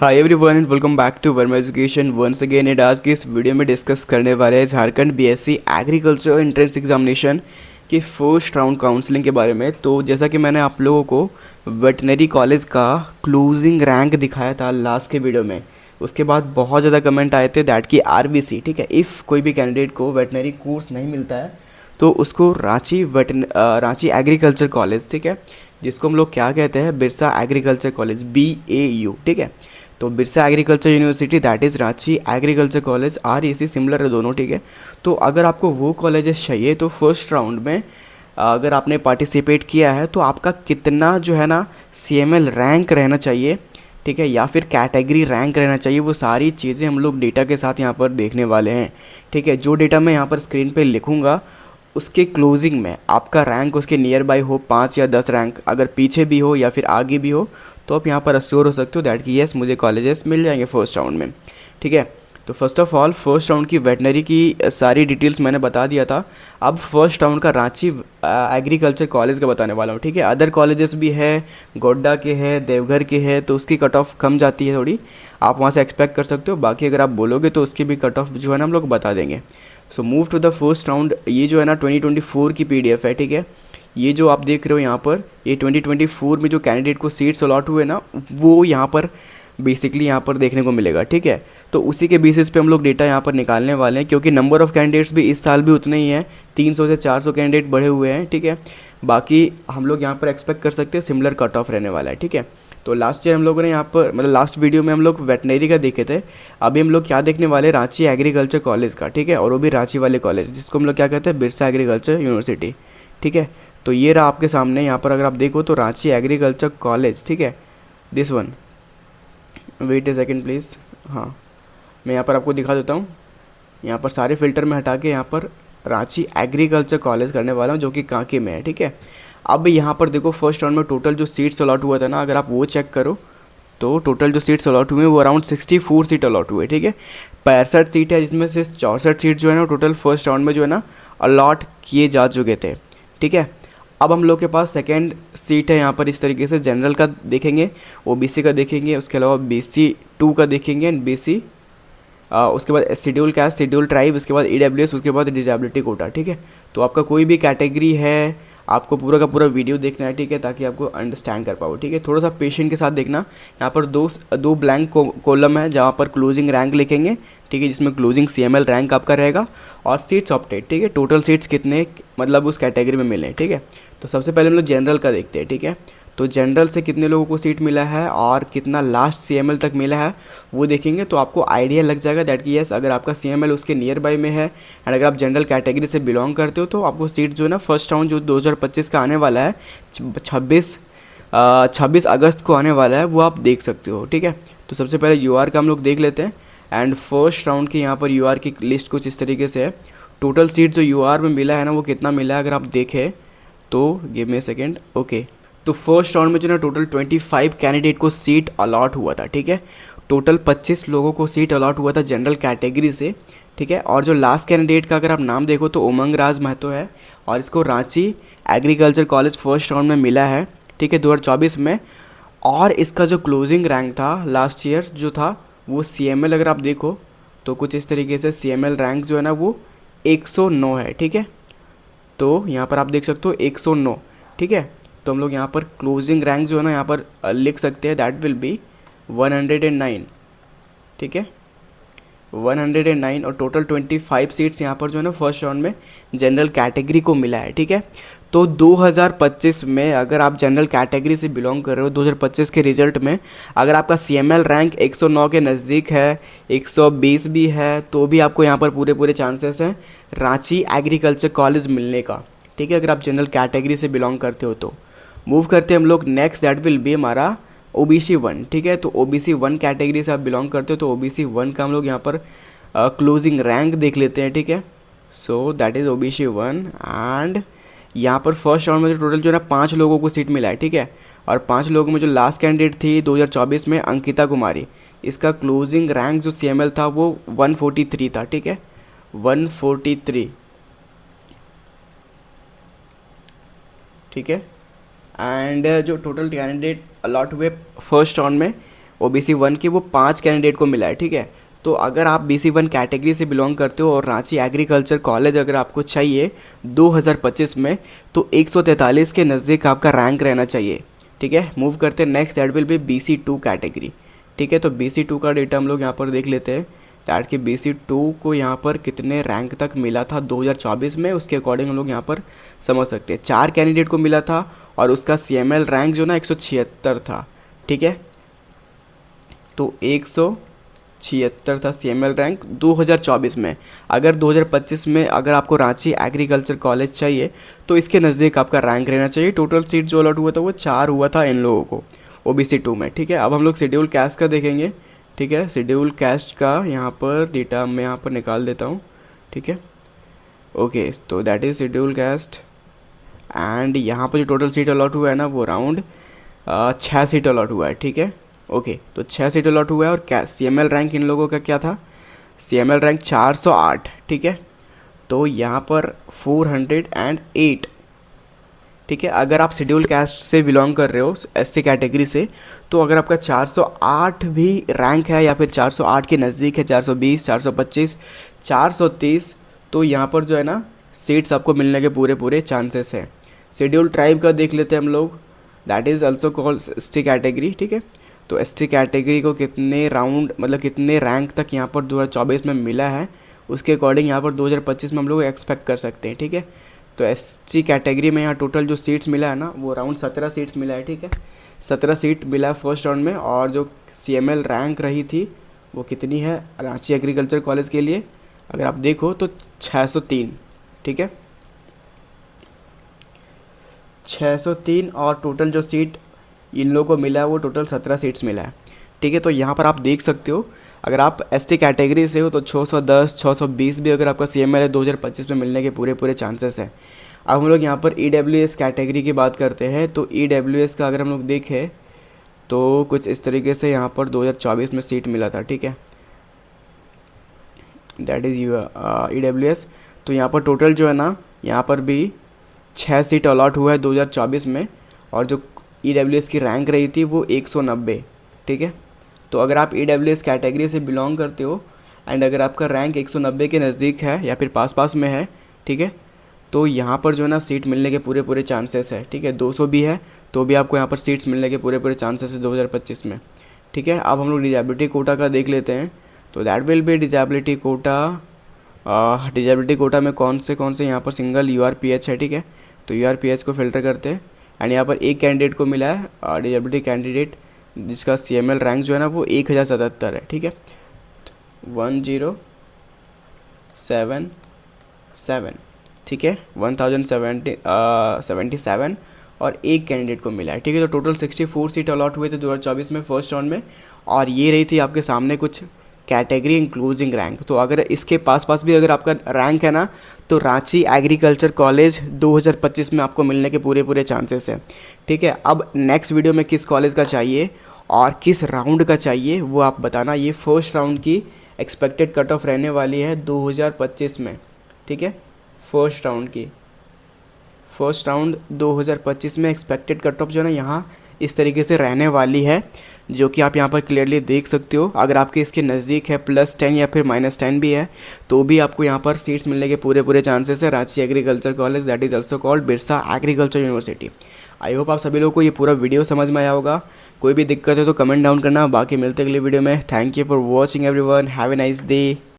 Hi everyone and welcome back to Verma education once again. And आज की इस video में डिस्कस करने वाले हैं Jharkhand BSc agriculture entrance examination की फर्स्ट राउंड काउंसलिंग के बारे में। तो जैसा कि मैंने आप लोगों को वेटनरी कॉलेज का क्लोजिंग रैंक दिखाया था लास्ट के वीडियो में, उसके बाद बहुत ज़्यादा कमेंट आए थे दैट की आरबीसी, ठीक है, इफ़ कोई भी कैंडिडेट को वेटनरी कोर्स नहीं मिलता है तो उसको रांची एग्रीकल्चर कॉलेज, ठीक है, जिसको हम लोग क्या कहते हैं, बिरसा एग्रीकल्चर कॉलेज, BAU, ठीक है। तो Birsa agriculture university that is Ranchi agriculture college, REC similar है दोनों, ठीक है। तो अगर आपको वो कॉलेजेस चाहिए तो फर्स्ट राउंड में अगर आपने पार्टिसिपेट किया है तो आपका कितना जो है ना CML रैंक रहना चाहिए, ठीक है, या फिर कैटेगरी रैंक रहना चाहिए, वो सारी चीज़ें हम लोग डेटा के साथ यहाँ पर देखने वाले हैं, ठीक है। जो डेटा मैं यहाँ पर स्क्रीन पे लिखूँगा उसके क्लोजिंग में आपका रैंक उसके नियर बाई हो 5 या 10 रैंक, अगर पीछे भी हो या फिर आगे भी हो तो आप यहाँ पर अश्योर हो सकते हो दैट कि यस मुझे कॉलेजेस मिल जाएंगे फर्स्ट राउंड में, ठीक है। तो first of all first round की वेटनरी की सारी डिटेल्स मैंने बता दिया था। अब फर्स्ट राउंड का रांची एग्रीकल्चर कॉलेज का बताने वाला हूँ, ठीक है। अदर कॉलेजेस भी है, गोड्डा के है, देवघर के है, तो उसकी कट ऑफ कम जाती है थोड़ी, आप वहाँ से एक्सपेक्ट कर सकते हो। बाकी अगर आप बोलोगे तो उसकी भी कट ऑफ जो है ना हम लोग बता देंगे। So move to the first round. ये जो है ना 2024 की PDF है, ठीक है। ये जो आप देख रहे हो यहाँ पर, ये 2024 में जो कैंडिडेट को सीट्स अलॉट हुए ना, वो यहाँ पर बेसिकली यहाँ पर देखने को मिलेगा, ठीक है। तो उसी के बेसिस पे हम लोग डेटा यहाँ पर निकालने वाले हैं, क्योंकि नंबर ऑफ़ कैंडिडेट्स भी इस साल भी उतने ही हैं, 300 से 400 कैंडिडेट बढ़े हुए हैं, ठीक है। बाकी हम लोग यहाँ पर एक्सपेक्ट कर सकते हैं सिमिलर कट ऑफ रहने वाला है, ठीक है। तो लास्ट ईयर हम लोगों ने यहाँ पर मतलब लास्ट वीडियो में हम लोग वेटनरी का देखे थे, अभी हम लोग क्या देखने वाले, रांची एग्रीकल्चर कॉलेज का, ठीक है, और वो भी रांची वाले कॉलेज जिसको हम लोग क्या कहते हैं, बिरसा एग्रीकल्चर यूनिवर्सिटी, ठीक है। तो ये रहा आपके सामने, यहाँ पर अगर आप देखो तो रांची एग्रीकल्चर कॉलेज, ठीक है, this one, wait a second please, हाँ मैं यहाँ पर आपको दिखा देता हूँ। यहाँ पर सारे फिल्टर में हटा के यहाँ पर रांची एग्रीकल्चर कॉलेज करने वाला हूँ जो कि कांके में है, ठीक है। अब यहाँ पर देखो फर्स्ट राउंड में टोटल जो सीट्स अलॉट हुआ था ना, अगर आप वो चेक करो तो टोटल जो सीट्स अलॉट हुए वो अराउंड 64 सीट अलॉट हुए, ठीक है। 65 सीट है जिसमें से 64 सीट जो है ना टोटल फर्स्ट राउंड में जो है ना अलॉट किए जा चुके थे, ठीक है। अब हम लोग के पास सेकेंड सीट है यहाँ पर इस तरीके से, जनरल का देखेंगे, OBC का देखेंगे, उसके अलावा BC2 का देखेंगे एंड BC, उसके बाद शेड्यूल कास्ट, शेड्यूल ट्राइब, उसके बाद EWS, उसके बाद डिजेबिलिटी कोटा, ठीक है। तो आपका कोई भी कैटेगरी है आपको पूरा का पूरा वीडियो देखना है, ठीक है, ताकि आपको अंडरस्टैंड कर पाओ, ठीक है। थोड़ा सा पेशेंट के साथ देखना। यहाँ पर दो ब्लैंक कॉलम है जहाँ पर क्लोजिंग रैंक लिखेंगे, ठीक है, जिसमें क्लोजिंग CML रैंक आपका रहेगा, और सीट्स ऑप्टेड, ठीक है, टोटल सीट्स कितने मतलब उस कैटेगरी में मिले, ठीक है। तो सबसे पहले हम लोग जनरल का देखते हैं, ठीक है। तो जनरल से कितने लोगों को सीट मिला है और कितना लास्ट CML तक मिला है वो देखेंगे, तो आपको आइडिया लग जाएगा दैट कि यस अगर आपका CML उसके नियर बाई में है एंड अगर आप जनरल कैटेगरी से बिलोंग करते हो तो आपको सीट जो है ना फर्स्ट राउंड जो 2025 का आने वाला है, 26 अगस्त को आने वाला है, वो आप देख सकते हो, ठीक है। तो सबसे पहले UR का हम लोग देख लेते हैं एंड फर्स्ट राउंड की यहाँ पर UR की लिस्ट कुछ इस तरीके से है। टोटल सीट जो UR में मिला है ना वो कितना मिला है अगर आप देखें तो give me a second, okay. तो फर्स्ट राउंड में जो ना टोटल 25 कैंडिडेट को सीट अलॉट हुआ था, ठीक है। टोटल 25 लोगों को सीट अलॉट हुआ था जनरल कैटेगरी से, ठीक है। और जो लास्ट कैंडिडेट का अगर आप नाम देखो तो उमंग राज महतो है, और इसको Ranchi agriculture college first round में मिला है, ठीक है, 2024 में। और इसका जो क्लोजिंग रैंक था लास्ट ईयर जो था वो CML अगर आप देखो तो कुछ इस तरीके से CML रैंक जो है ना वो 109 है, ठीक है। तो यहाँ पर आप देख सकते हो 109, ठीक है। तो हम लोग यहाँ पर क्लोजिंग रैंक जो है ना यहाँ पर लिख सकते हैं दैट विल बी 109, ठीक है, 109। और टोटल 25 सीट्स यहाँ पर जो है ना फर्स्ट राउंड में जनरल कैटेगरी को मिला है, ठीक है। तो 2025 में अगर आप जनरल कैटेगरी से बिलोंग कर रहे हो, 2025 के रिजल्ट में अगर आपका CML रैंक 109 के नज़दीक है, 120 भी है, तो भी आपको यहाँ पर पूरे पूरे चांसेस हैं रांची एग्रीकल्चर कॉलेज मिलने का, ठीक है, अगर आप जनरल कैटेगरी से बिलोंग करते हो तो। मूव करते हैं हम लोग नेक्स्ट, दैट विल बी हमारा OBC1, ठीक है। तो OBC1 कैटेगरी से आप बिलोंग करते हो तो OBC1 का हम लोग यहाँ पर क्लोजिंग रैंक देख लेते हैं, ठीक है। So that is OBC1 and यहाँ पर फर्स्ट राउंड में जो टोटल जो है ना 5 लोगों को सीट मिला है, ठीक है। और 5 लोगों में जो लास्ट कैंडिडेट थी 2024 में अंकिता कुमारी, इसका क्लोजिंग रैंक जो CML था वो 143 था, ठीक है, 143, ठीक है। एंड जो टोटल कैंडिडेट अलॉट हुए फर्स्ट राउंड में OBC 1 के वो 5 कैंडिडेट को मिला है, ठीक है। तो अगर आप BC 1 कैटेगरी से बिलोंग करते हो और रांची एग्रीकल्चर कॉलेज अगर आपको चाहिए 2025 में, तो 143 के नज़दीक आपका रैंक रहना चाहिए, ठीक है। मूव करते हैं next, that will B BC 2 category, ठीक है। तो BC 2 का डेटा हम लोग यहाँ पर देख लेते हैं, दैट कि BC 2 को यहाँ पर कितने रैंक तक मिला था 2024 में, उसके अकॉर्डिंग हम लोग यहाँ पर समझ सकते हैं। 4 कैंडिडेट को मिला था और उसका CML रैंक जो ना 176 था, ठीक है। तो 176 था CML रैंक 2024 में। अगर 2025 में अगर आपको रांची एग्रीकल्चर कॉलेज चाहिए तो इसके नज़दीक आपका रैंक रहना चाहिए। टोटल सीट जो अलॉट हुआ था वो 4 हुआ था इन लोगों को OBC 2 में, ठीक है। अब हम लोग शेड्यूल कास्ट का देखेंगे, ठीक है। शेड्यूल कास्ट का यहाँ पर डेटा मैं यहाँ पर निकाल देता हूँ, ठीक है। ओके, तो that is schedule caste and यहाँ पर जो टोटल सीट अलॉट हुआ है ना वो अराउंड 6 सीट अलॉट हुआ है, ठीक है। ओके, तो 6 सीट अलॉट हुआ है। और क्या CML रैंक इन लोगों का क्या था? CML रैंक 408, ठीक है। तो यहाँ पर 408, ठीक है। अगर आप शेड्यूल कास्ट से बिलोंग कर रहे हो SC कैटेगरी से, तो अगर आपका 408 भी रैंक है या फिर 408 के नज़दीक है, 420, 425, 430, तो यहाँ पर जो है ना सीट्स आपको मिलने के पूरे पूरे चांसेस हैं। शेड्यूल ट्राइब का देख लेते हैं हम लोग, that is also called ST category, ठीक है। तो ST कैटेगरी को कितने राउंड मतलब कितने रैंक तक यहाँ पर 2024 में मिला है, उसके अकॉर्डिंग यहाँ पर 2025 में हम लोग एक्सपेक्ट कर सकते हैं, ठीक है। तो ST कैटेगरी में यहाँ टोटल जो सीट्स मिला है ना वो अराउंड 17 सीट्स मिला है, ठीक है। 17 सीट मिला है फर्स्ट राउंड में। और जो CML रैंक रही थी वो कितनी है रांची एग्रीकल्चर कॉलेज के लिए, अगर आप देखो तो 603, ठीक है, 603। और टोटल जो सीट इन लोगों को मिला है वो टोटल 17 सीट्स मिला है, ठीक है। तो यहाँ पर आप देख सकते हो अगर आप ST कैटेगरी से हो तो 610, 620 भी अगर आपका CML है 2025 में मिलने के पूरे पूरे चांसेस हैं। अब हम लोग यहाँ पर EWS कैटेगरी की बात करते हैं। तो EWS का अगर हम लोग देखें तो कुछ इस तरीके से यहाँ पर 2024 में सीट मिला था, ठीक है, दैट इज़ EWS। तो यहाँ पर टोटल जो है ना यहाँ पर भी 6 सीट अलॉट हुआ है 2024 में। और जो EWS की रैंक रही थी वो 190, ठीक है। तो अगर आप EWS कैटेगरी से बिलोंग करते हो एंड अगर आपका रैंक 190 के नज़दीक है या फिर पास में है, ठीक है, तो यहाँ पर जो है ना सीट मिलने के पूरे पूरे चांसेस है, ठीक है। 200 भी है तो भी आपको यहाँ पर सीट्स मिलने के पूरे पूरे चांसेस है 2025 में, ठीक है। अब हम लोग डिजेबिलिटी कोटा का देख लेते हैं। तो that will be disability quota. Disability quota में कौन से यहाँ पर सिंगल URPH है, ठीक है। तो URPH को फिल्टर करते हैं एंड यहाँ पर एक कैंडिडेट को मिला है डिजेबिलिटी कैंडिडेट जिसका CML रैंक जो है ना वो 1077 है, ठीक है, 1077, ठीक है, 1077 और एक कैंडिडेट को मिला है, ठीक है। तो टोटल 64 सीट अलॉट हुए थे 2024 में फर्स्ट राउंड में। और ये रही थी आपके सामने कुछ कैटेगरी इंक्लूजिंग रैंक। तो अगर इसके पास भी अगर आपका रैंक है ना तो रांची एग्रीकल्चर कॉलेज 2025 में आपको मिलने के पूरे पूरे चांसेस हैं, ठीक है। अब नेक्स्ट वीडियो में किस कॉलेज का चाहिए और किस राउंड का चाहिए वो आप बताना। ये फर्स्ट राउंड की एक्सपेक्टेड कट ऑफ रहने वाली है 2025 में, ठीक है। फर्स्ट राउंड 2025 में एक्सपेक्टेड कट ऑफ जो है ना यहाँ इस तरीके से रहने वाली है, जो कि आप यहाँ पर क्लियरली देख सकते हो। अगर आपके इसके नज़दीक है +10 या फिर -10 भी है तो भी आपको यहाँ पर सीट्स मिलने के पूरे पूरे चांसेस है Ranchi agriculture college, that is also called Birsa agriculture university. I hope आप सभी लोगों को ये पूरा वीडियो समझ में आया होगा। कोई भी दिक्कत है तो कमेंट डाउन करना। बाकी मिलते अगले वीडियो में। Thank you for watching everyone, have a nice day.